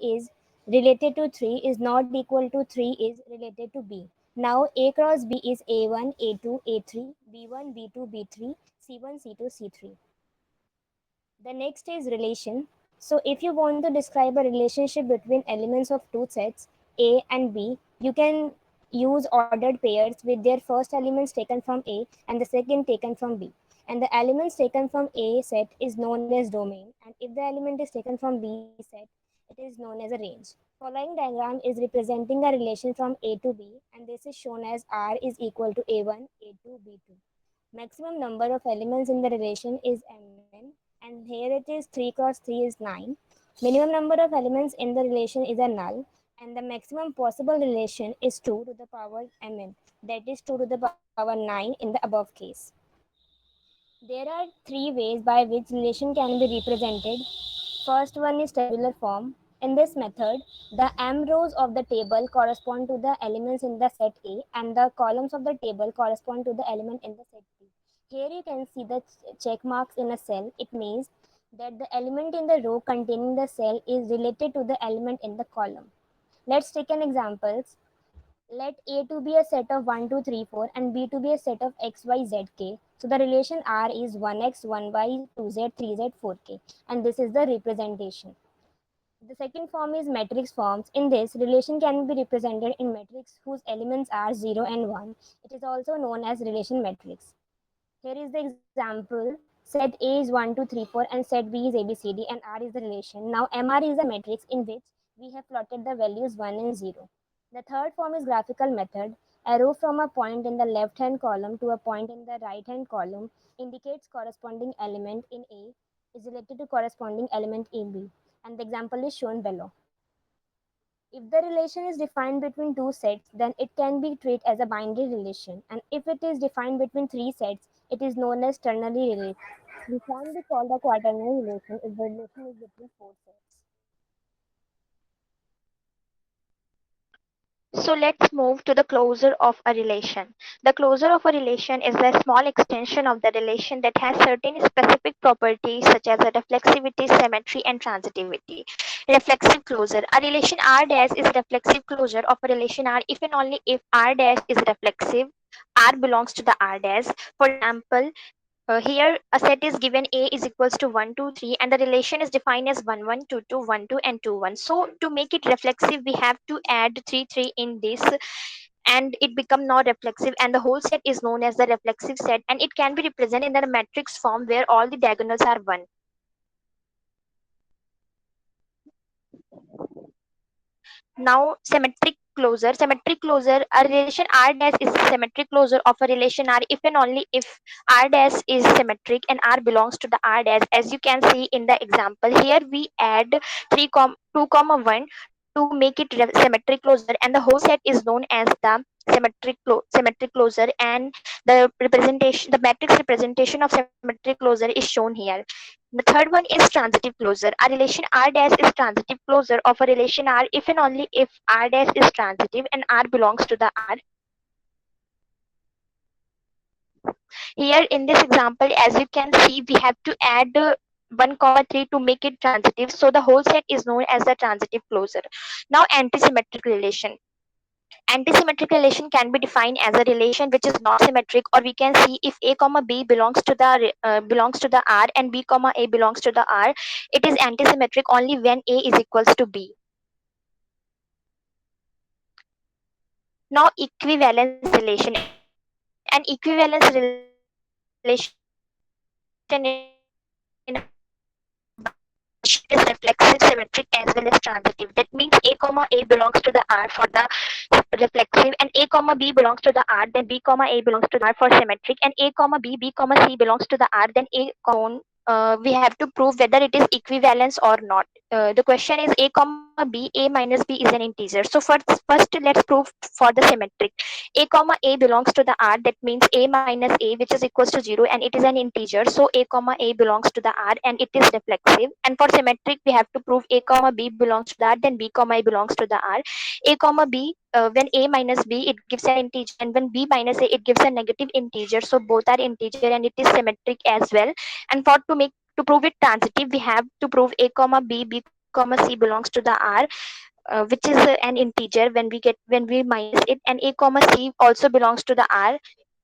is related to 3 is not equal to 3 is related to B. Now A cross B is A1, A2, A3, B1, B2, B3, C1, C2, C3. The next is relation. So if you want to describe a relationship between elements of two sets A and B, you can use ordered pairs with their first elements taken from A and the second taken from B. And the elements taken from A set is known as domain, and if the element is taken from B set, it is known as a range. Following diagram is representing a relation from A to B, and this is shown as R is equal to A1, A2, B2. Maximum number of elements in the relation is Mn, and here it is 3 cross 3 is 9. Minimum number of elements in the relation is a null, and the maximum possible relation is 2 to the power Mn, that is 2 to the power 9 in the above case. There are three ways by which relation can be represented. First one is tabular form. In this method, the m rows of the table correspond to the elements in the set A and the columns of the table correspond to the element in the set B. Here you can see the check marks in a cell. It means that the element in the row containing the cell is related to the element in the column. Let's take an example. Let A to be a set of 1, 2, 3, 4 and B to be a set of x, y, z, k. So the relation R is 1x, 1y, 2z, 3z, 4k, and this is the representation. The second form is matrix forms. In this, relation can be represented in matrix whose elements are 0 and 1. It is also known as relation matrix. Here is the example. Set A is 1, 2, 3, 4 and set B is ABCD and R is the relation. Now MR is a matrix in which we have plotted the values 1 and 0. The third form is graphical method. Arrow from a point in the left hand column to a point in the right hand column indicates corresponding element in A is related to corresponding element in B, and the example is shown below. If the relation is defined between two sets, then it can be treated as a binary relation. And if it is defined between three sets, it is known as ternary relation. We can be called a quaternary relation if the relation is between four sets. So let's move to the closure of a relation. The closure of a relation is the small extension of the relation that has certain specific properties such as the reflexivity, symmetry, and transitivity. Reflexive closure. A relation R dash is reflexive closure of a relation R if and only if R dash is reflexive. R belongs to the R dash. For example, here a set is given A is equals to 1, 2, 3, and the relation is defined as 1, 1, 2, 2, 1, 2, and 2, 1. So to make it reflexive, we have to add 3, 3 in this, and it become not reflexive, and the whole set is known as the reflexive set, and it can be represented in the matrix form where all the diagonals are 1. Now, symmetric closure. Symmetric closure. A relation R dash is a symmetric closure of a relation R if and only if R dash is symmetric and R belongs to the R dash. As you can see in the example, here we add 2 comma 1 to make it symmetric closure, and the whole set is known as the symmetric closure, and the matrix representation of symmetric closure is shown here. The third one is transitive closure. A relation R dash is transitive closure of a relation R if and only if R dash is transitive and R belongs to the R. Here in this example, as you can see, we have to add 1 comma 3 to make it transitive. So the whole set is known as the transitive closure. Now, antisymmetric relation. Antisymmetric relation can be defined as a relation which is not symmetric, or we can see if A comma B belongs to the R and B comma A belongs to the R, it is antisymmetric only when A is equals to B. Now, equivalence relation. An equivalence relation in a binomial relation is reflexive, symmetric, as well as transitive. That means A comma A belongs to the R for the reflexive, and A comma B belongs to the R, then B comma A belongs to the R for symmetric, and A comma B, B comma C belongs to the R, then A comma we have to prove whether it is equivalence or not. The question is A comma B, A minus B is an integer. So first let's prove for the symmetric. A comma A belongs to the R, that means A minus A, which is equals to 0, and it is an integer. So A comma A belongs to the R and it is reflexive. And for symmetric, we have to prove A comma B belongs to the R, then B comma A belongs to the R. A comma B, when A minus B, it gives an integer, and when B minus A, it gives a negative integer. So both are integer and it is symmetric as well. And to prove it transitive, we have to prove A comma B, B comma comma c belongs to the r, which is an integer. When we minus it, and a comma c also belongs to the r,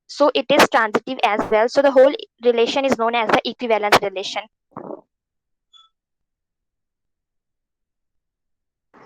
so it is transitive as well. So the whole relation is known as the equivalence relation.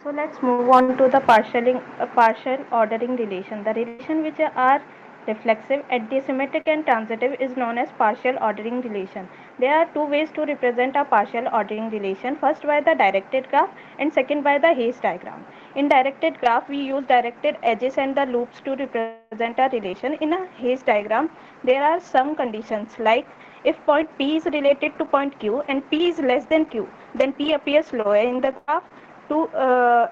So let's move on to the partial ordering relation. The relation which are reflexive, antisymmetric and transitive is known as partial ordering relation. There are two ways to represent a partial ordering relation. First by the directed graph and second by the Hayes diagram. In directed graph we use directed edges and the loops to represent a relation. In a Hayes diagram there are some conditions like if point P is related to point Q and P is less than Q, then P appears lower in the graph.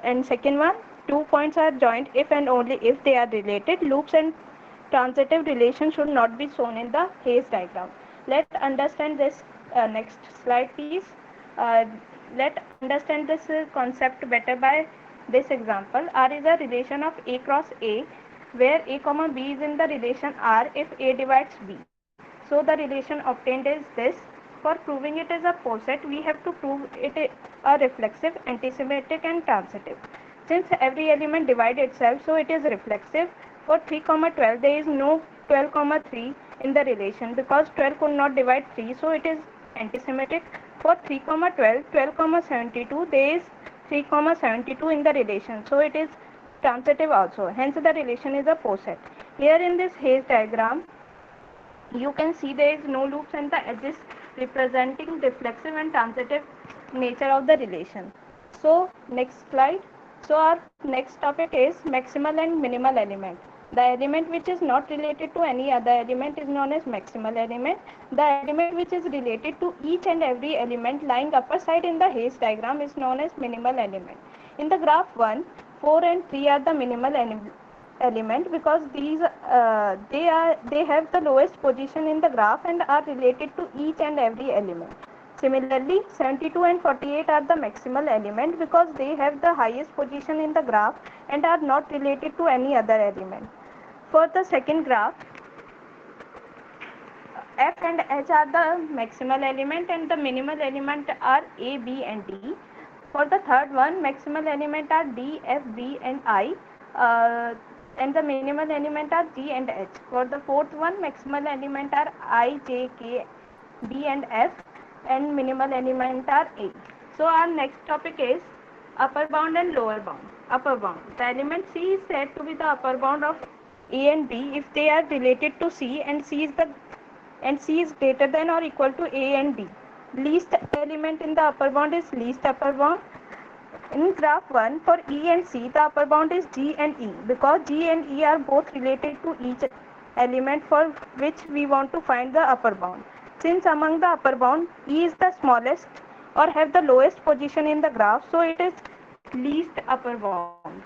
And second one, 2 points are joined if and only if they are related. Loops and transitive relation should not be shown in the Hayes diagram. Let's understand this. Next slide please. uh, let's understand this concept better by this example. R is a relation of A cross A, where A comma B is in the relation R if A divides B. So the relation obtained is this. For proving it as a poset, we have to prove it a reflexive, antisymmetric and transitive. Since every element divides itself, so it is reflexive. For 3 comma 12 there is no 12 comma 3 in the relation because 12 could not divide 3, so it is antisymmetric. For 3 comma 12, 12 comma 72 there is 3 comma 72 in the relation, so it is transitive also. Hence the relation is a poset. Here in this Hayes diagram you can see there is no loops and the edges representing reflexive and transitive nature of the relation. So next slide. So our next topic is maximal and minimal element. The element which is not related to any other element is known as maximal element. The element which is related to each and every element lying upper side in the Hayes diagram is known as minimal element. In the graph 1, 4 and 3 are the minimal element because they have the lowest position in the graph and are related to each and every element. Similarly, 72 and 48 are the maximal element because they have the highest position in the graph and are not related to any other element. For the second graph, F and H are the maximal element and the minimal element are A, B and D. For the third one, maximal element are D, F, B and I, and the minimal element are G and H. For the fourth one, maximal element are I, J, K, D and F, and minimal element are A. So our next topic is upper bound and lower bound. Upper bound. The element C is said to be the upper bound of A and B if they are related to C and C is greater than or equal to A and B. Least element in the upper bound is least upper bound. In graph 1, for E and C, the upper bound is G and E because G and E are both related to each element for which we want to find the upper bound. Since among the upper bound, E is the smallest or have the lowest position in the graph, so it is least upper bound.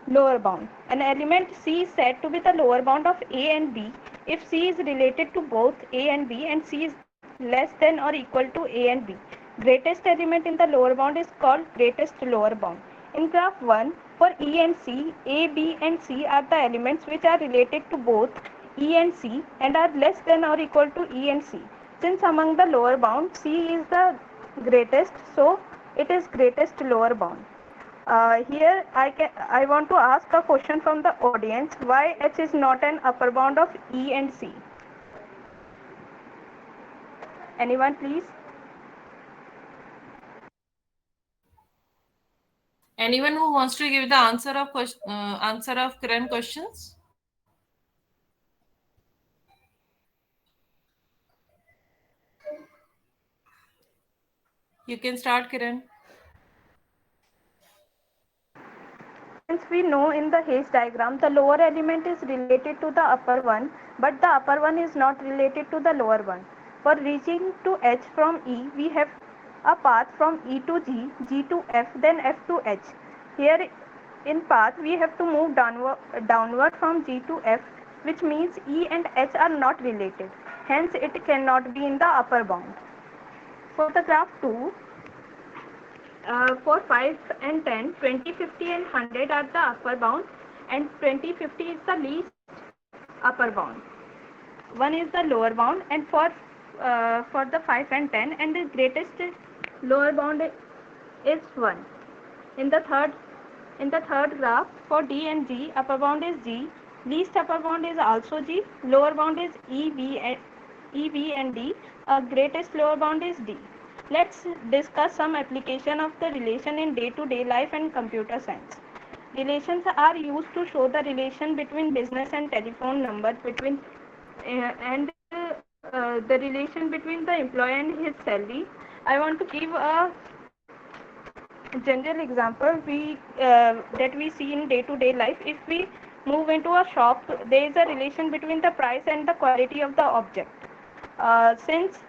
Lower bound. An element C is said to be the lower bound of A and B if C is related to both A and B and C is less than or equal to A and B. Greatest element in the lower bound is called greatest lower bound. In graph 1, for E and C, A, B and C are the elements which are related to both E and C and are less than or equal to E and C. Since among the lower bound C is the greatest, so it is greatest lower bound. I want to ask a question from the audience. Why H is not an upper bound of E and C? Anyone, please? Anyone who wants to give the answer of current questions? You can start, Kiran. Since we know in the Hayes diagram, the lower element is related to the upper one, but the upper one is not related to the lower one. For reaching to H from E, we have a path from E to G, G to F, then F to H. Here in path, we have to move downward from G to F, which means E and H are not related. Hence, it cannot be in the upper bound. For the graph 2, for 5 and 10, 20, 50 and 100 are the upper bound and 20, 50 is the least upper bound. 1 is the lower bound and for the 5 and 10 and the greatest Lower bound is 1. In the third graph, for D and G, upper bound is G, least upper bound is also G, lower bound is E, V and D, greatest lower bound is D. Let's discuss some application of the relation in day-to-day life and computer science. Relations are used to show the relation between business and telephone number between and the relation between the employee and his salary. I want to give a general example that we see in day-to-day life. If we move into a shop, there is a relation between the price and the quality of the object. Since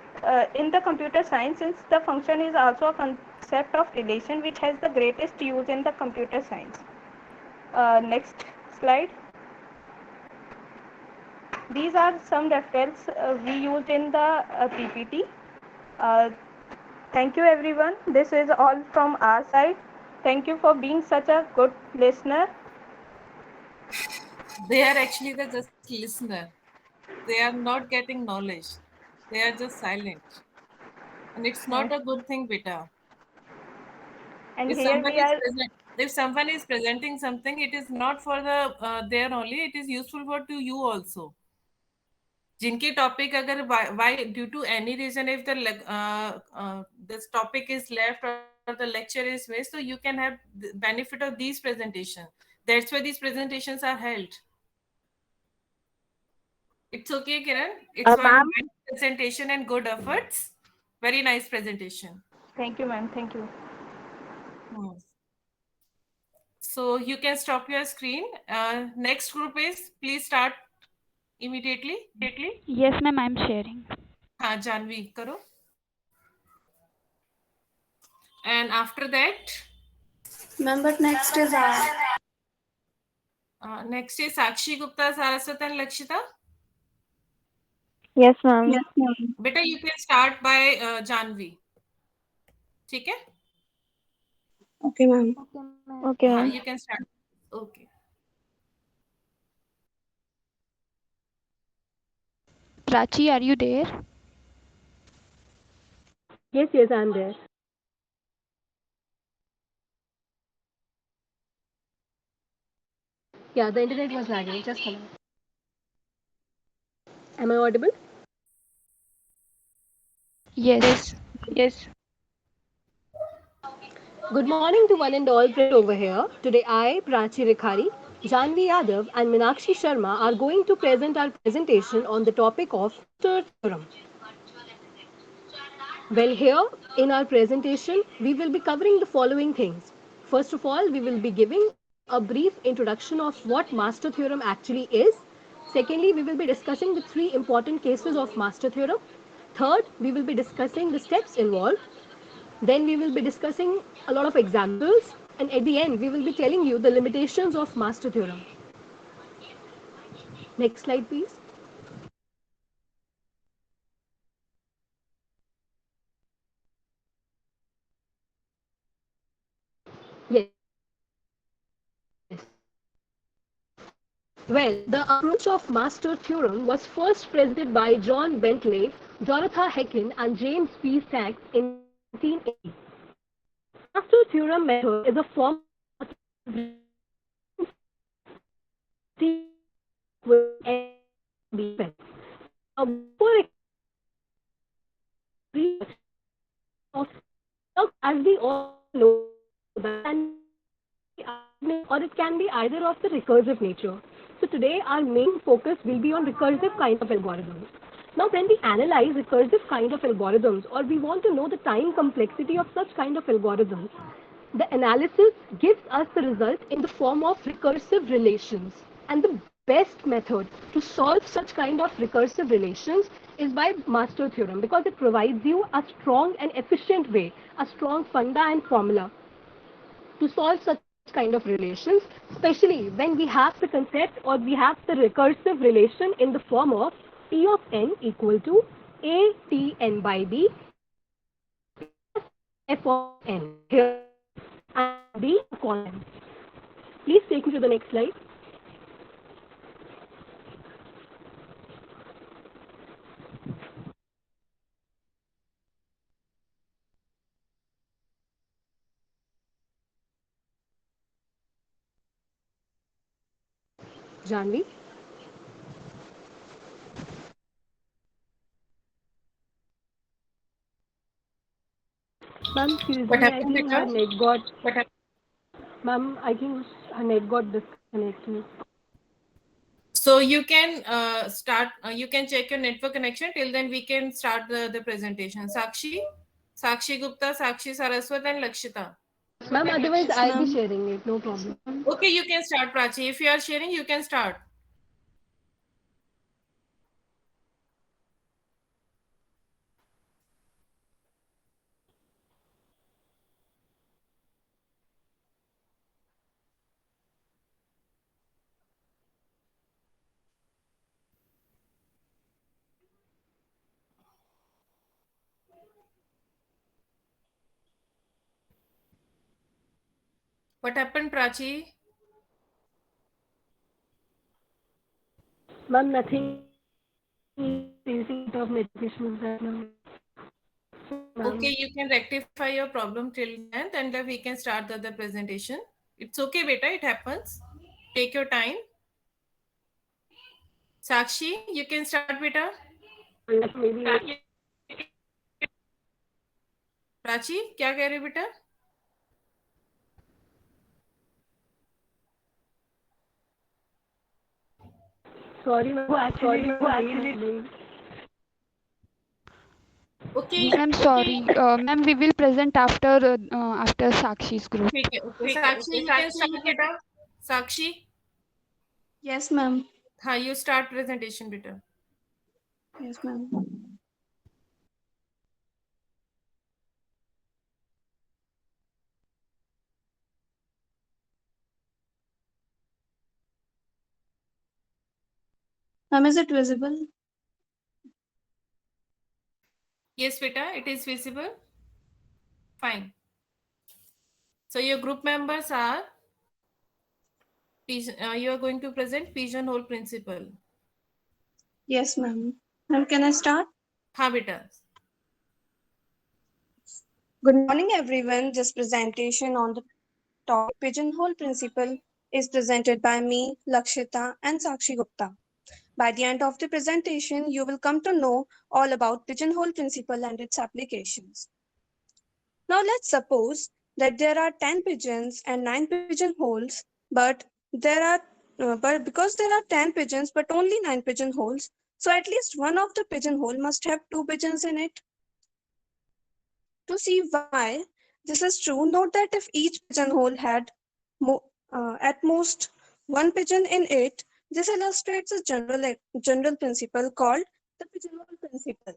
in the computer science, since the function is also a concept of relation which has the greatest use in the computer science. Next slide. These are some references we used in the PPT. Uh, Thank you everyone. This is all from our side. Thank you for being such a good listener. They are actually the just listener. They are not getting knowledge. They are just silent. And it's not And, a good thing, beta. and If here someone we is are. present, if someone is presenting something, it is not for the there only. It is useful for to you also. जिनके topic अगर why due to any reason if this topic is left or the lecture is missed, so you can have the benefit of these presentation. That's why these presentations are held. It's okay, Kiran. It's one Ma'am, nice presentation and good efforts. Very nice presentation. Thank you, ma'am. Thank you. Hmm. So you can stop your screen. Next group is please start immediately. Yes, ma'am, I'm sharing. हाँ जानवी करो. And after that, Ma'am, but next is R. next is Sakshi Gupta, Saraswat and Lakshita. yes, ma'am. Yes, ma'am. बेटा you can start by Janvi. ठीक है? Okay, ma'am. Okay, हाँ ma'am. you can start. Okay. Prachi, are you there? Yes, yes, I'm there. Yeah, the internet was lagging. Just a minute. Am I audible? Yes. Good morning to one and all present over here. Today I, Prachi Rikhari, Janvi Yadav and Minakshi Sharma are going to present our presentation on the topic of Master Theorem. Well, here in our presentation, we will be covering the following things. First of all, we will be giving a brief introduction of what Master Theorem actually is. Secondly, we will be discussing the three important cases of Master Theorem. Third, we will be discussing the steps involved. Then we will be discussing a lot of examples. And at the end, we will be telling you the limitations of Master Theorem. Next slide, please. Well, the approach of Master Theorem was first presented by John Bentley, Jonathan Hecken, and James P. Sachs in 1980. The Master Theorem method is a form of with B. Before as we all know, that or it can be either of the recursive nature. So today our main focus will be on recursive kind of algorithms. Now when we analyze recursive kind of algorithms or we want to know the time complexity of such kind of algorithms, the analysis gives us the result in the form of recursive relations. And the best method to solve such kind of recursive relations is by Master Theorem because it provides you a strong and efficient way, a strong funda and formula to solve such kind of relations, especially when we have the concept or we have the recursive relation in the form of P of n equal to A T n by B f of n. Here and B constant. Please take me to the next slide. Janvi? Ma'am, excuse What me, I happened, think Peter? her net got. Ma'am, I think her net got disconnected. So you can start. You can check your network connection. Till then, we can start the presentation. Sakshi Gupta, Sakshi Saraswat, and Lakshita. Yes, ma'am, otherwise Yes, I'll be ma'am. sharing it, no problem. Okay, you can start, Prachi. If you are sharing, you can start. What happened, Prachi? Ma'am, nothing facing of network issues right now. Okay, Ma'am. you can rectify your problem till then, and then we can start the presentation. It's okay, beta. It happens. Take your time. Sakshi, you can start, beta. Like maybe Prachi क्या कह रहे हो बेटा? sorry, ma'am, actually Okay, Ma'am, sorry. Ma'am, we will present after Sakshi's group. ठीक है. Okay, Sakshi, you can start, बेटा. Sakshi, Yes, ma'am. हाँ, you start presentation, बेटा. Yes, ma'am. Ma'am, is it visible? Yes, बेटा, it is visible. Fine. So your group members are, you are going to present pigeonhole principle. Yes, ma'am. Ma'am, can I start? हाँ बेटा. Good morning, everyone. This presentation on the topic pigeonhole principle is presented by me, Lakshita, and Sakshi Gupta. By the end of the presentation, you will come to know all about pigeonhole principle and its applications. Now let's suppose that there are 10 pigeons and 9 pigeonholes, but there are but because there are 10 pigeons but only 9 pigeonholes, so at least one of the pigeonhole must have two pigeons in it. To see why this is true, note that if each pigeonhole had at most one pigeon in it, this illustrates a general principle called the pigeonhole principle.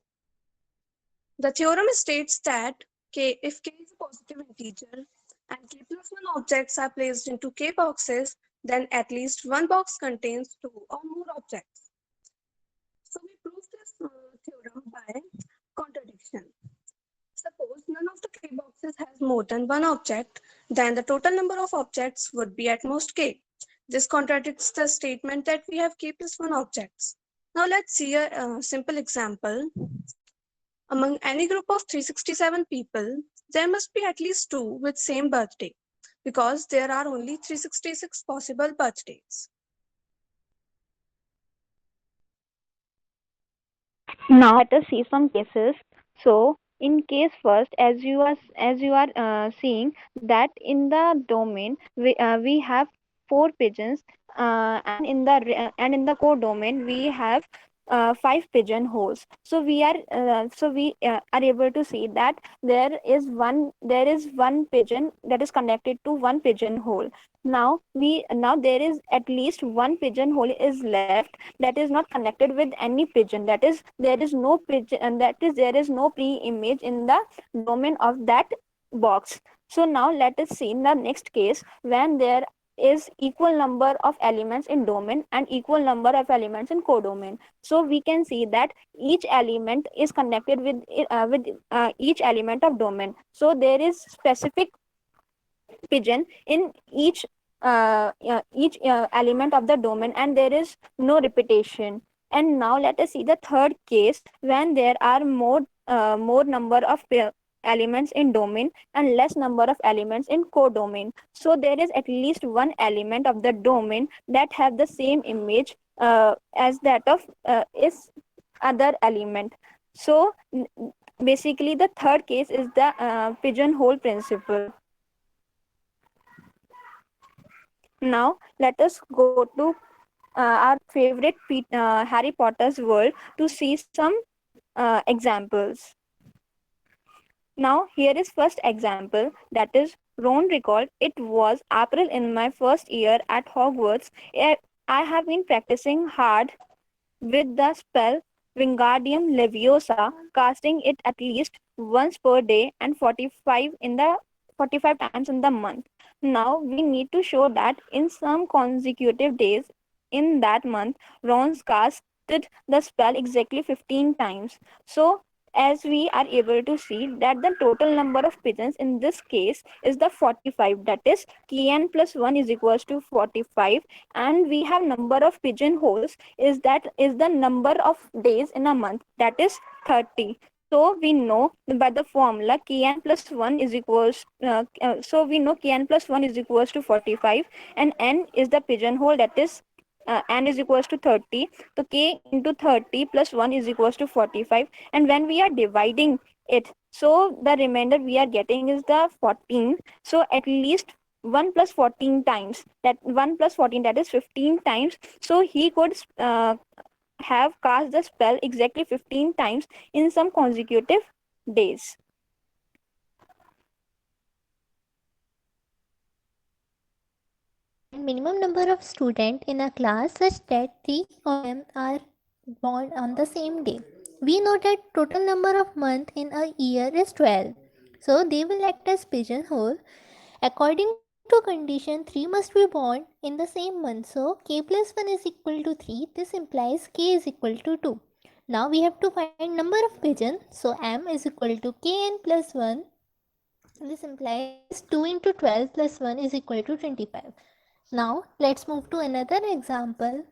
The theorem states that if k is a positive integer and k plus 1 objects are placed into k boxes, then at least one box contains two or more objects. So we prove this theorem by contradiction. Suppose none of the k boxes has more than one object, then the total number of objects would be at most k. This contradicts the statement that we have k plus 1 objects. Now let's see a simple example. Among any group of 367 people, there must be at least two with same birthday because there are only 366 possible birthdays. Now let us see some cases. So in case first, as you are seeing that in the domain we have four pigeons, and in the codomain we have five pigeonholes. So we are able to see that there is one pigeon that is connected to one pigeonhole. Now there is at least one pigeonhole is left that is not connected with any pigeon. That is, there is no pigeon, and that is, there is no pre-image in the domain of that box. So now let us see in the next case when there is equal number of elements in domain and equal number of elements in codomain. So we can see that each element is connected with each element of domain. So there is specific pigeon in each element of the domain, and there is no repetition. And now let us see the third case when there are more number of elements in domain and less number of elements in codomain. So there is at least one element of the domain that have the same image as that of is other element. So basically the third case is the pigeonhole principle. Now let us go to our favorite Harry Potter's world to see some examples. Now here is first example, that is Ron recalled, it was April in my first year at Hogwarts. I have been practicing hard with the spell Wingardium Leviosa, casting it at least once per day and 45 times in the month. Now we need to show that in some consecutive days in that month, Ron's casted the spell exactly 15 times. So as we are able to see that the total number of pigeons in this case is the 45, that is kn plus 1 is equals to 45, and we have number of pigeonholes is the number of days in a month, that is 30. So we know by the formula kn plus 1 is equals so we know kn plus 1 is equals to 45 and n is the pigeonhole, that is n is equals to 30. So k into 30 plus 1 is equals to 45, and when we are dividing it, so the remainder we are getting is the 14. So at least 1 plus 14 times, that 1 plus 14, that is 15 times. So he could have cast the spell exactly 15 times in some consecutive days. And minimum number of students in a class such that 3 of them are born on the same day. We know that total number of months in a year is 12. So they will act as pigeonhole. According to condition, 3 must be born in the same month. So k plus 1 is equal to 3. This implies k is equal to 2. Now we have to find number of pigeons. So m is equal to kn plus 1. This implies 2 into 12 plus 1 is equal to 25. Now let's move to another example.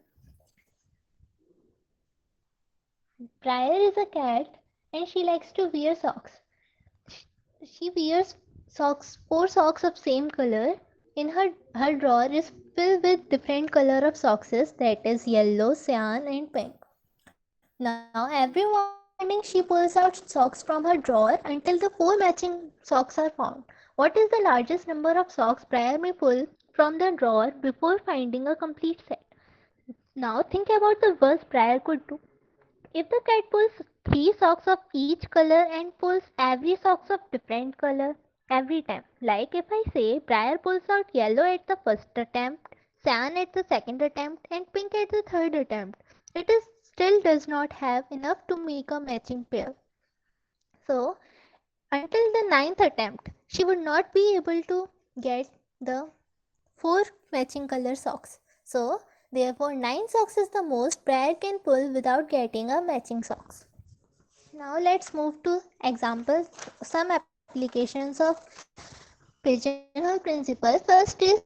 Briar is a cat and she likes to wear socks. She wears four socks of same color. In her drawer is filled with different color of socks, that is yellow, cyan and pink. Now every morning she pulls out socks from her drawer until the four matching socks are found. What is the largest number of socks Briar may pull from the drawer before finding a complete set? Now think about the worst Briar could do. If the cat pulls 3 socks of each color and pulls every socks of different color every time, like if I say Briar pulls out yellow at the first attempt, cyan at the second attempt, and pink at the third attempt, it is still does not have enough to make a matching pair. So until the ninth attempt, she would not be able to get the 4 matching color socks. So therefore 9 socks is the most Briar can pull without getting a matching socks. Now let's move to examples, some applications of pigeonhole principle. First is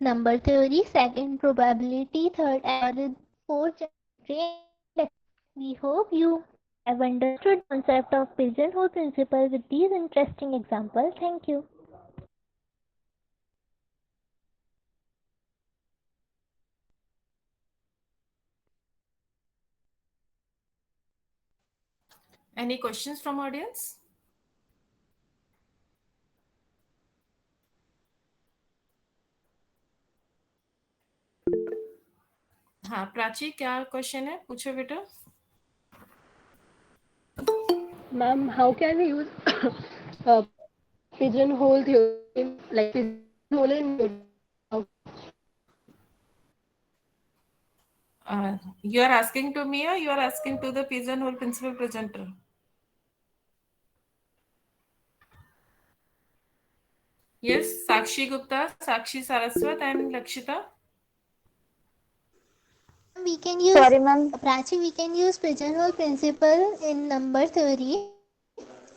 number theory, second probability, third algorithm, fourth geometry and indexing. We hope you have understood the concept of pigeonhole principle with these interesting examples. Thank you. Any questions from audience? हाँ प्राची, क्या question है, पूछो बेटा. Ma'am, how can we use pigeonhole theorem, like pigeonhole in Newton? You are asking to me or you are asking to the pigeonhole principal presenter? Yes, Sakshi Gupta, Sakshi Saraswat and Lakshita. We can use Sorry, ma'am. Prachi, we can use pigeonhole principle in number theory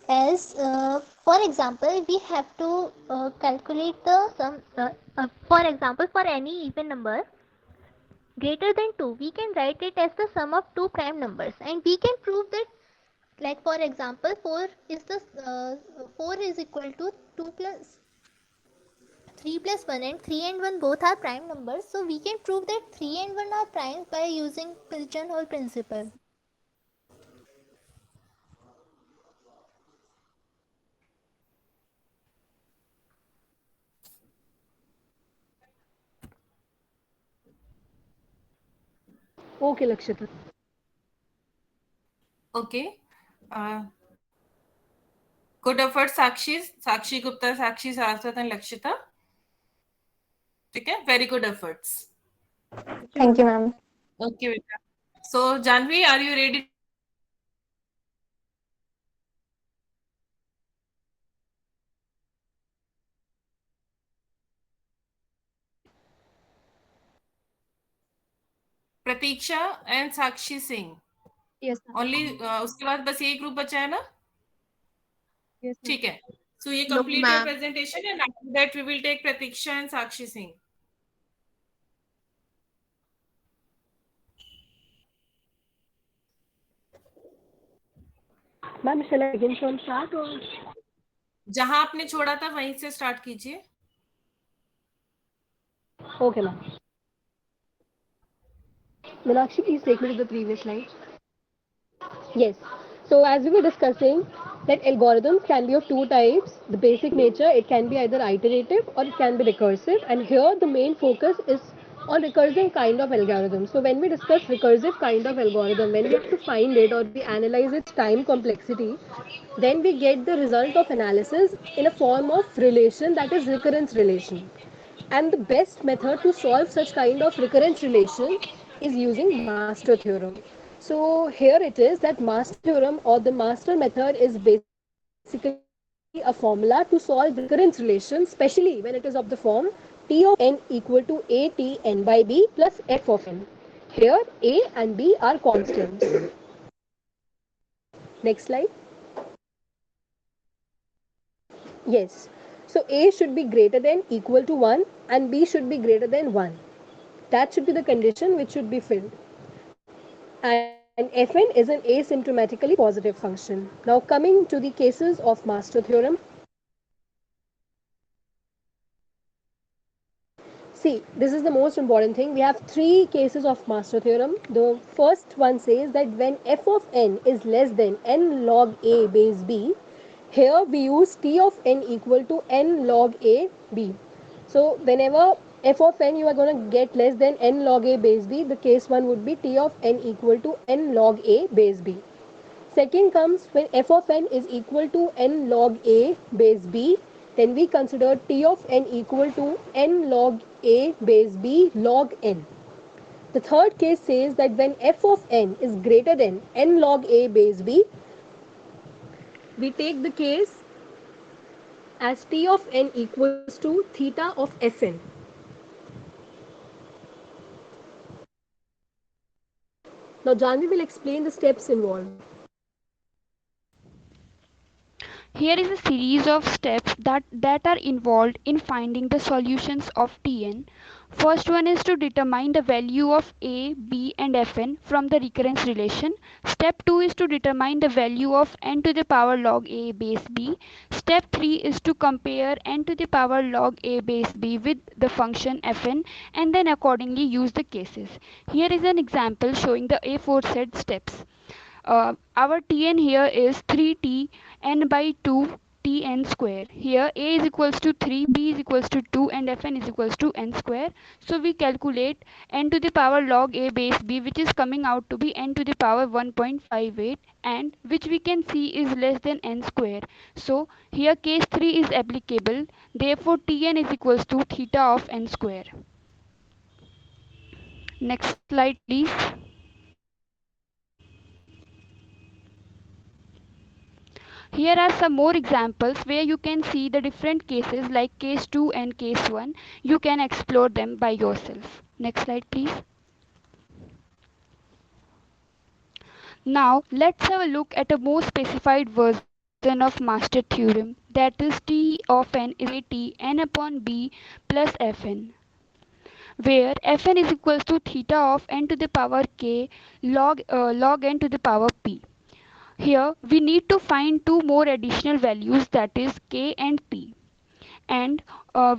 as for example we have to calculate the sum for example for any even number greater than 2 we can write it as the sum of two prime numbers and we can prove that Like for example, 4 is equal to 2 plus 3 plus 1, and 3 and 1 both are prime numbers. So we can prove that 3 and 1 are primes by using pigeonhole principle. Okay, Lakshita. Okay. Good effort, Sakshi. Sakshi Gupta, Sakshi Saraswat, and Lakshita. Okay, very good efforts. Thank you, ma'am. Okay, Vita. So, Janvi, are you ready to present your example? Pratiksha and Sakshi Singh Yes, ma'am. Only उसके बाद बस यही group बचा है ना Yes, ma'am. ठीक है so ये No, complete your ma'am. Presentation and after that we will take Pratiksha and Sakshi Singh Ma'am, shall I begin from start or? जहां आपने छोड़ा था वहीं से स्टार्ट कीजिए Okay, ma'am. Meenakshi, please take me to the previous slide. Yes. So as we were discussing, that algorithms can be of two types. The basic nature, it can be either iterative or it can be recursive. And here the main focus is on recursive kind of algorithm. So when we discuss recursive kind of algorithm, when we have to find it or we analyze its time complexity, then we get the result of analysis in a form of relation, that is recurrence relation. And the best method to solve such kind of recurrence relation is using master theorem. So here it is that master theorem or the master method is basically a formula to solve recurrence relation, especially when it is of the form T of n equal to a t n by b plus f of n. Here a and b are constants. Next slide. Yes. So a should be greater than equal to 1 and b should be greater than 1. That should be the condition which should be filled. And Fn is an asymptomatically positive function. Now coming to the cases of master theorem. See, this is the most important thing. We have three cases of master theorem. The first one says that when f of n is less than n log a base b, here we use t of n equal to n log a b. So whenever f of n you are going to get less than n log a base b, the case one would be t of n equal to n log a base b. Second comes when f of n is equal to n log a base b, then we consider t of n equal to n log a base b log n. The third case says that when f of n is greater than n log a base b, we take the case as t of n equals to theta of fn. Now Janvi will explain the steps involved. Here is a series of steps that are involved in finding the solutions of Tn. First one is to determine the value of a, b and fn from the recurrence relation. Step 2 is to determine the value of n to the power log a base b. Step 3 is to compare n to the power log a base b with the function fn and then accordingly use the cases. Here is an example showing the aforesaid steps. Our Tn here is 3t n by 2 tn square. Here a is equals to 3, b is equals to 2 and fn is equals to n square. So we calculate n to the power log a base b, which is coming out to be n to the power 1.58 and which we can see is less than n square. So here case 3 is applicable. Therefore Tn is equals to theta of n square. Next slide please. Here are some more examples where you can see the different cases like case 2 and case 1. You can explore them by yourself. Next slide please. Now let's have a look at a more specified version of master theorem, that is T of n is equal to at n upon b plus fn, where fn is equals to theta of n to the power k log n to the power p. Here we need to find two more additional values, that is k and p. And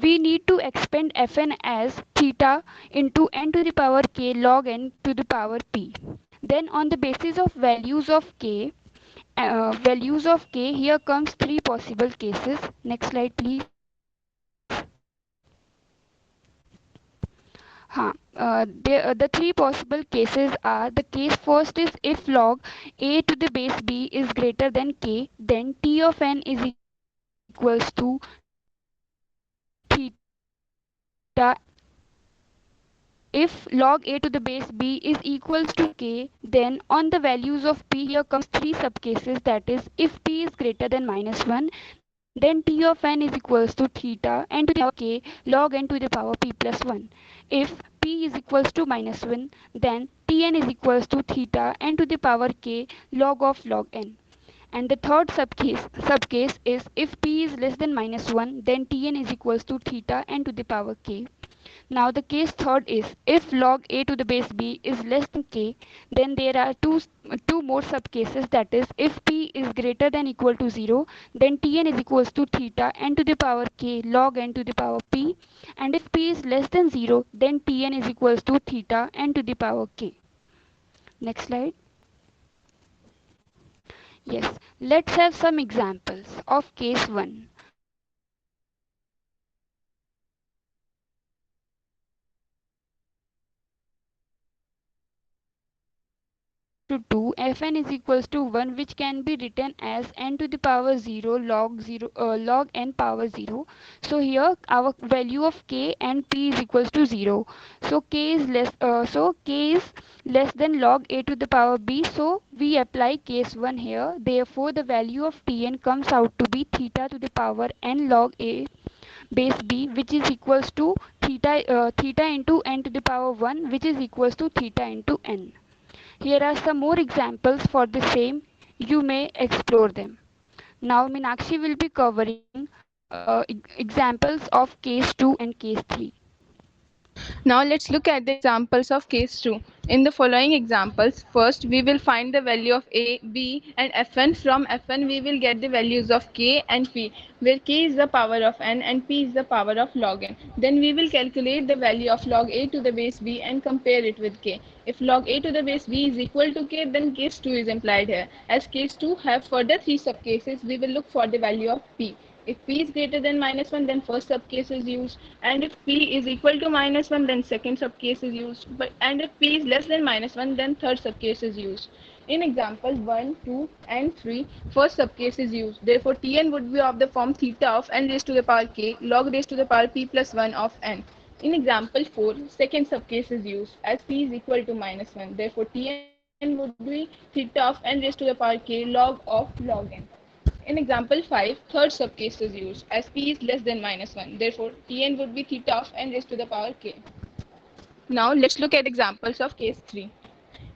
we need to expand fn as theta into n to the power k log n to the power p. Then on the basis of values of k, here comes three possible cases. Next slide please. The three possible cases are, the case first is if log a to the base b is greater than k, then t of n is equals to theta. If log a to the base b is equals to k, then on the values of p, here comes three subcases, that is if p is greater than -1, then t of n is equals to theta n to the power k log n to the power p plus 1. If p is equals to -1, then tn is equals to theta n to the power k log n. And the third subcase is if p is less than -1, then tn is equals to theta n to the power k. Now the case third is if log a to the base b is less than k, then there are two more subcases, that is if p is greater than equal to 0, then tn is equals to theta n to the power k log n to the power p, and if p is less than 0, then tn is equals to theta n to the power k. Next slide. Yes, let's have some examples of case 1. Fn is equals to 2, fn is equals to 2, fn is equals to 1, which can be written as n to the power 0 log n power 0. So here our value of k and p is equals to 0. So k is less than log a to the power b. So we apply case 1 here. Therefore the value of tn comes out to be theta to the power n log a base b, which is equals to theta into n to the power 1, which is equals to theta into n. Here are some more examples for the same. You may explore them. Now Meenakshi will be covering examples of case 2 and case 3. Now let's look at the examples of case 2. In the following examples, first we will find the value of a, b and fn. From fn we will get the values of k and p, where k is the power of n and p is the power of log n. Then we will calculate the value of log a to the base b and compare it with k. If log a to the base b is equal to k, then case 2 is implied here. As case 2 have further three subcases, we will look for the value of p. If p is greater than -1, then first subcase is used, and if p is equal to -1, then second subcase is used. And if p is less than -1, then third subcase is used. In example 1, 2, and 3, first subcase is used. Therefore, Tn would be of the form theta of n raised to the power k log raised to the power p plus 1 of n. In example 4, second subcase is used as p is equal to -1. Therefore, Tn would be theta of n raised to the power k log of log n. In example 5, third subcase is used as p is less than -1. Therefore, Tn would be theta of n raised to the power k. Now let's look at examples of case 3.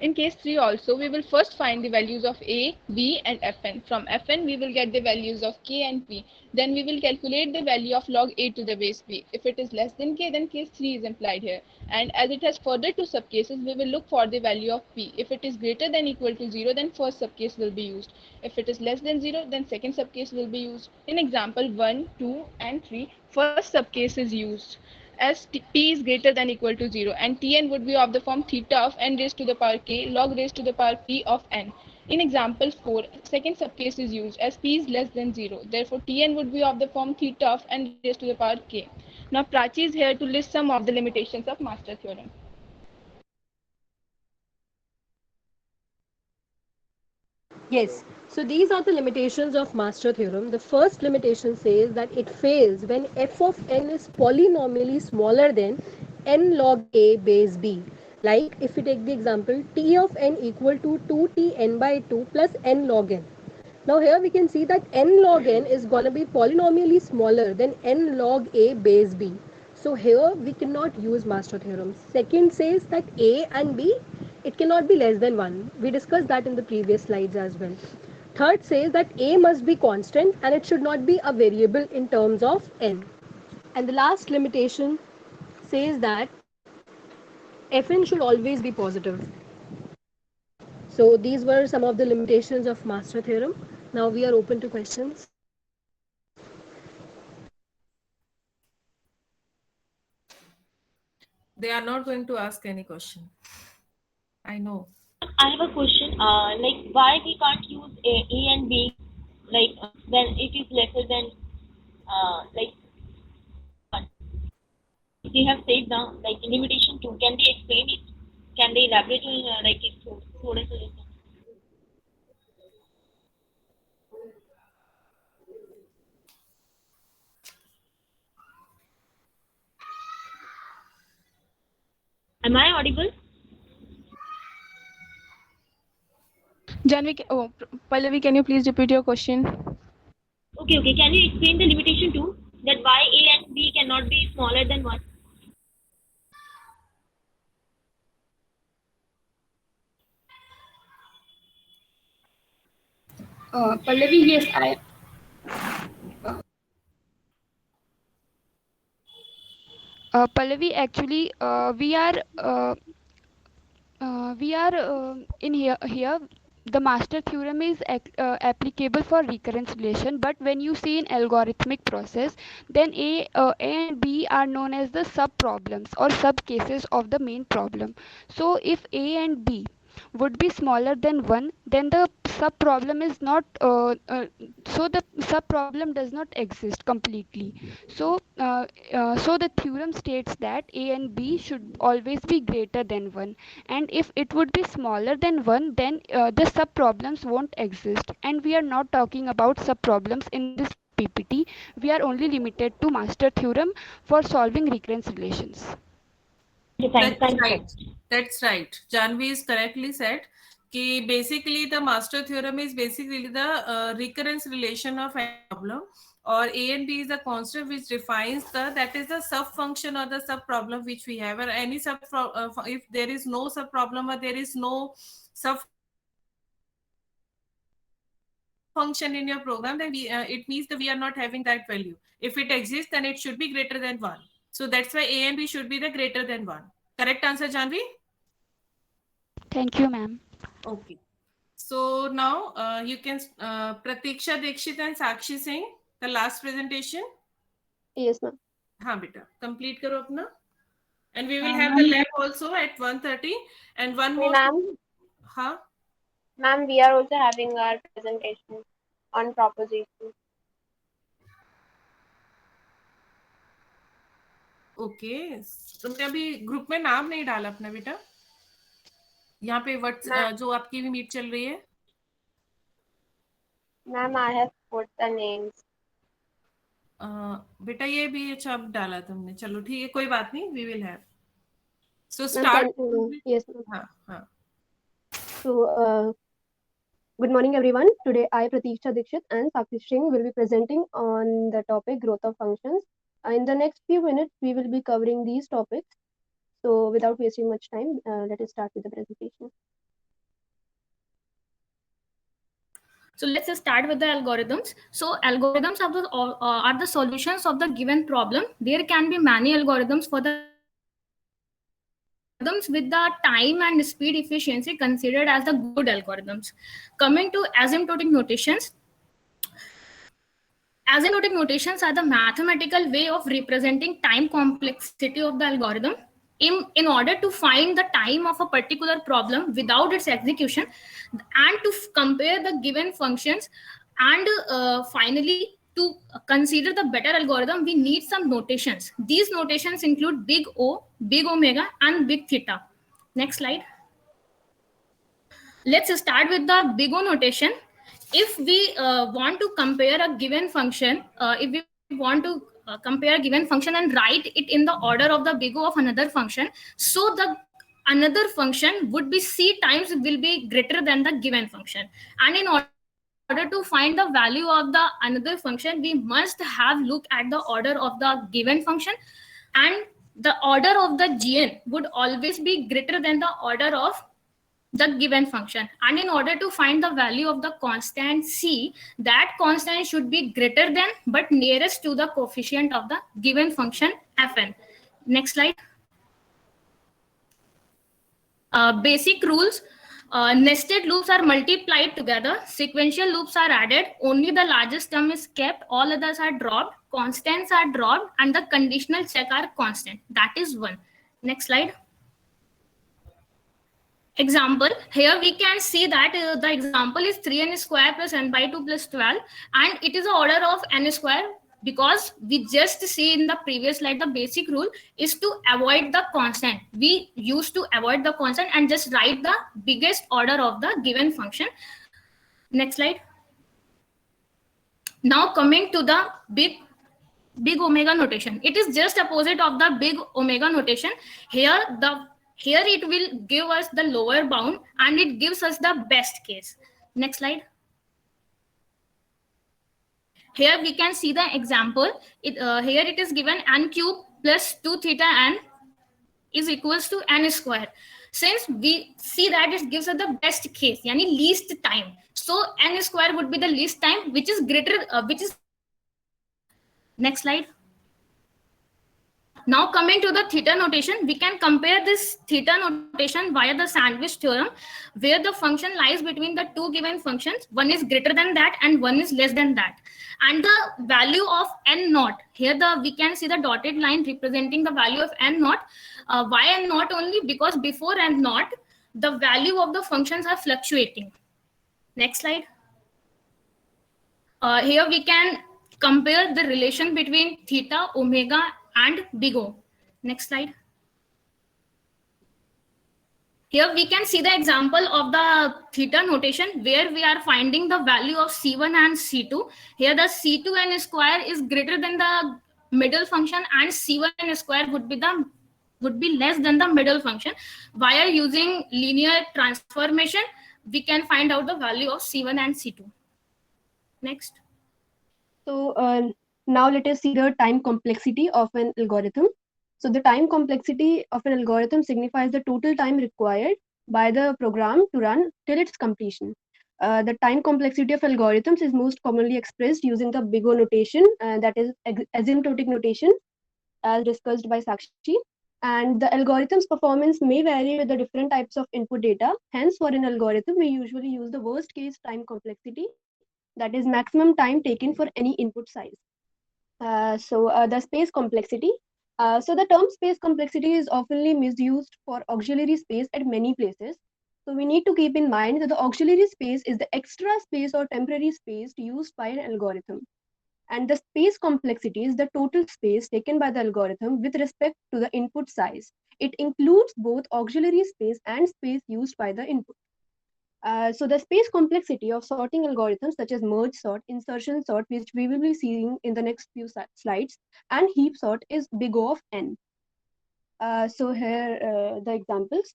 In case 3 also, we will first find the values of a, b and fn. From fn, we will get the values of k and p. Then we will calculate the value of log a to the base b. If it is less than k, then case 3 is implied here. And as it has further two subcases, we will look for the value of p. If it is greater than equal to 0, then first subcase will be used. If it is less than 0, then second subcase will be used. In example 1, 2 and 3, first subcase is used as p is greater than equal to 0, and tn would be of the form theta of n raised to the power k log raised to the power p of n. In example 4, second subcase is used as p is less than 0. Therefore, tn would be of the form theta of n raised to the power k. Now, Prachi is here to list some of the limitations of master theorem. Yes. So these are the limitations of master theorem. The first limitation says that it fails when f of n is polynomially smaller than n log a base b. Like if we take the example t of n equal to 2t n by 2 plus n log n. Now here we can see that n log n is going to be polynomially smaller than n log a base b. So here we cannot use master theorem. Second says that a and b, it cannot be less than 1. We discussed that in the previous slides as well. Third says that a must be constant and it should not be a variable in terms of n. And the last limitation says that fn should always be positive. So these were some of the limitations of master theorem. Now we are open to questions. They are not going to ask any question. I know. I have a question. Like why we can't use A and B, like when it is lesser than like one. If they have said now, like limitation two, can they explain it? Can they elaborate on like it? थोड़ा सा जैसा? Am I audible? Janvi, Pallavi, can you please repeat your question? Okay, okay. Can you explain the limitation too? That why A and B cannot be smaller than one? Pallavi, yes, I. Pallavi, actually, we are in here the master theorem is applicable for recurrence relation, but when you see in algorithmic process, then a and b are known as the sub problems or sub cases of the main problem. So if a and b would be smaller than 1, then the sub problem is not so the sub problem does not exist completely. So the theorem states that a and b should always be greater than 1, and if it would be smaller than 1, then the sub problems won't exist, and we are not talking about sub problems in this ppt. We are only limited to master theorem for solving recurrence relations. That's Thanks, sir. right. That's right. Janvi is correctly said. कि basically the master theorem is basically the recurrence relation of any problem, or A and B is the constant which defines the that is the sub function or the sub problem which we have, or any if there is no sub problem or there is no sub function in your program, then it means that we are not having that value. If it exists, then it should be greater than 1. So that's why A and B should be the greater than 1. Correct answer, Janvi? Thank you, ma'am. Okay. So now you can Pratiksha Dikshit and Sakshi Singh, the last presentation. Yes, ma'am. हाँ बेटा, complete करो अपना. And we will have the lab also at 1:30. And one more. Ma'am, हाँ. ma'am, we are also having our presentation on proposition. Okay, तुमने अभी group में नाम नहीं डाला अपना बेटा. यहाँ पे जो आपकी भी मीट चल रही है. Ma'am, I have put the names. बेटा ये भी अच्छा अब डाला तुमने. चलो ठीक है, कोई बात नहीं. We will have. So Ma'am, start. yes, ma'am. हाँ हाँ. So, good morning, everyone. Today, I, Pratiksha Dikshit and Sakshi Singh will be presenting on the topic growth of functions. In the next few minutes, we will be covering these topics. So, without wasting much time, let us start with the presentation. So let's start with the algorithms. So algorithms are the solutions of the given problem. There can be many algorithms for the algorithms with the time and speed efficiency considered as the good algorithms. Coming to asymptotic notations. Asymptotic notations are the mathematical way of representing time complexity of the algorithm. In order to find the time of a particular problem without its execution, and to compare the given functions, and finally to consider the better algorithm, we need some notations. These notations include big O, big omega, and big theta. Next slide. Let's start with the big O notation. If we want to compare a given function, if we want to compare a given function and write it in the order of the big O of another function, so the another function would be c times will be greater than the given function. And in order to find the value of the another function, we must have look at the order of the given function, and the order of the gn would always be greater than the order of the given function. And in order to find the value of the constant c, that constant should be greater than but nearest to the coefficient of the given function fn. Next slide. Basic rules Nested loops are multiplied together. Sequential loops are added. Only the largest term is kept. All others are dropped. Constants are dropped, and the conditional check are constant. That is one. Next slide. Example, here we can see that the example is 3n square plus n by 2 plus 12, and it is the order of n square, because we just see in the previous slide the basic rule is to avoid the constant. We used to avoid the constant and just write the biggest order of the given function. Next slide. Now coming to the big omega notation, it is just opposite of the big omega notation. Here it will give us the lower bound and it gives us the best case. Next slide. Here we can see the example. Here it is given n cube plus 2 theta n is equals to n square. Since we see that it gives us the best case, yani least time, so n square would be the least time, which is greater, which is. Next slide. Now coming to the theta notation, we can compare this theta notation via the sandwich theorem, where the function lies between the two given functions. One is greater than that and one is less than that. And the value of n naught, here we can see the dotted line representing the value of n naught. Why n naught only? Because before n naught, the value of the functions are fluctuating. Next slide. Here we can compare the relation between theta, omega, and big O. Next slide. Here we can see the example of the theta notation where we are finding the value of C1 and C2. Here the C2n square is greater than the middle function and C1n square would be less than the middle function. Via using linear transformation, we can find out the value of C1 and C2. Next. So now let us see the time complexity of an algorithm. So the time complexity of an algorithm signifies the total time required by the program to run till its completion. The time complexity of algorithms is most commonly expressed using the big O notation, that is asymptotic notation, as discussed by Sakshi. And the algorithm's performance may vary with the different types of input data. Hence, for an algorithm, we usually use the worst case time complexity, that is maximum time taken for any input size. The space complexity. So the term space complexity is oftenly misused for auxiliary space at many places. So we need to keep in mind that the auxiliary space is the extra space or temporary space used by an algorithm. And the space complexity is the total space taken by the algorithm with respect to the input size. It includes both auxiliary space and space used by the input. So the space complexity of sorting algorithms such as merge sort, insertion sort, which we will be seeing in the next few slides, and heap sort is big O of n. So here the examples.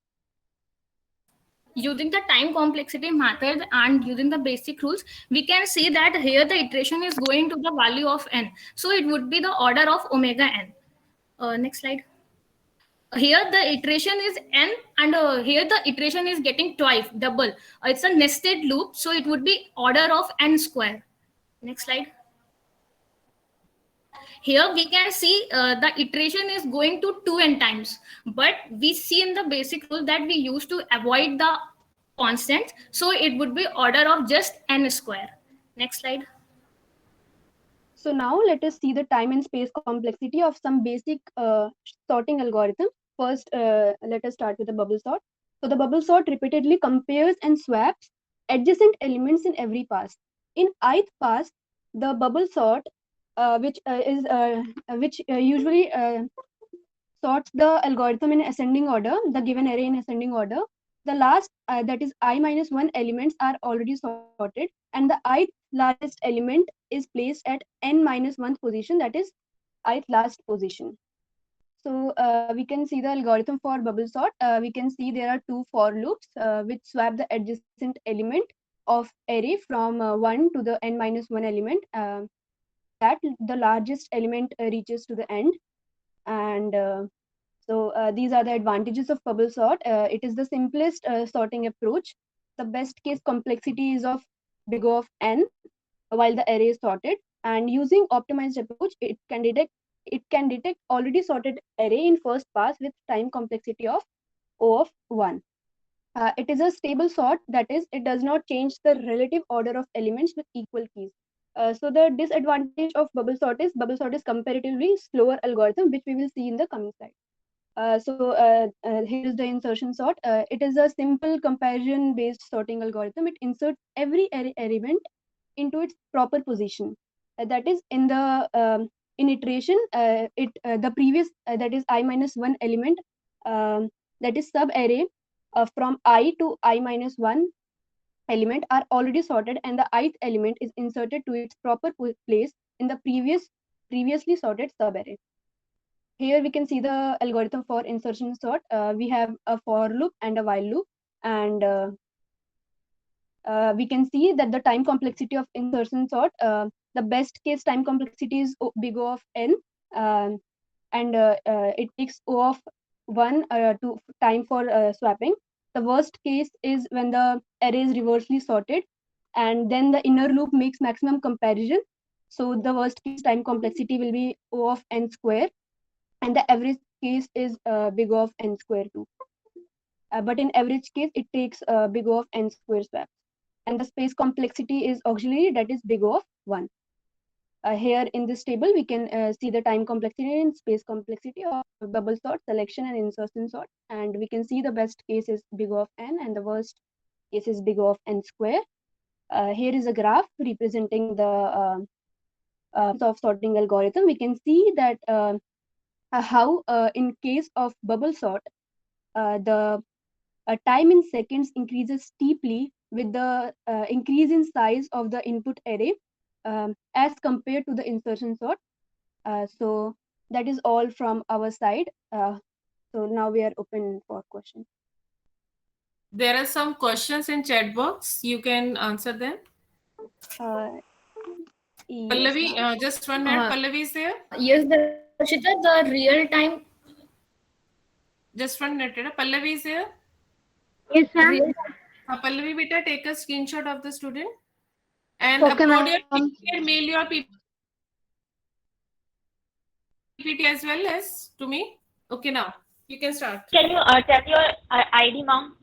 Using the time complexity method and using the basic rules, we can see that here the iteration is going to the value of n. So it would be the order of omega n. Next slide. Here the iteration is n, and here the iteration is getting twice, double. It's a nested loop, so it would be order of n square. Next slide. Here we can see the iteration is going to 2n times, but we see in the basic rule that we used to avoid the constants, so it would be order of just n square. Next slide. So now let us see the time and space complexity of some basic sorting algorithm. First, let us start with the bubble sort. So the bubble sort repeatedly compares and swaps adjacent elements in every pass. In ith pass, the bubble sort, which usually sorts the algorithm in ascending order, the given array in ascending order. The last, that is I minus 1 elements are already sorted, and the ith largest element is placed at n minus 1th position, that is ith last position. So we can see the algorithm for bubble sort. We can see there are two for loops which swap the adjacent element of array from 1 to the n minus 1 element, that the largest element reaches to the end. And these are the advantages of bubble sort. It is the simplest sorting approach. The best case complexity is of big O of n while the array is sorted. And using optimized approach, it can detect already sorted array in first pass with time complexity of O of 1. It is a stable sort, that is, it does not change the relative order of elements with equal keys. So the disadvantage of bubble sort is comparatively slower algorithm, which we will see in the coming slide. Here is the insertion sort. It is a simple comparison based sorting algorithm. It inserts every element into its proper position. That is, in iteration, the previous that is I minus one element, that is sub array from I to I minus one element are already sorted, and the ith element is inserted to its proper place in the previously sorted subarray. Here we can see the algorithm for insertion sort. We have a for loop and a while loop, and we can see that the time complexity of insertion sort, the best case time complexity is big O of n, um, and it takes O of 1 to time for swapping. The worst case is when the array is reversely sorted, and then the inner loop makes maximum comparison. So the worst case time complexity will be O of n square, and the average case is big O of n square too. But in average case, it takes big O of n square swaps. And the space complexity is auxiliary, that is big O of 1. Here in this table, we can see the time complexity and space complexity of bubble sort, selection, and insertion sort. And we can see the best case is big O of n, and the worst case is big O of n square. Here is a graph representing the of sorting algorithm. We can see that how in case of bubble sort, the time in seconds increases steeply with the increase in size of the input array as compared to the insertion sort. So that is all from our side. So now we are open for questions. There are some questions in chat box. You can answer them. Yes, Pallavi, just 1 minute. Pallavi is there? Yes, Darshita, the real time. Just 1 minute. Pallavi is there? Yes, ma'am. Real Pallavi, beta, take a screenshot of the student and Okay, upload your ma'am. PPT and mail your PPT as well as to me. Okay, now you can start. Can you tell your ID, ma'am?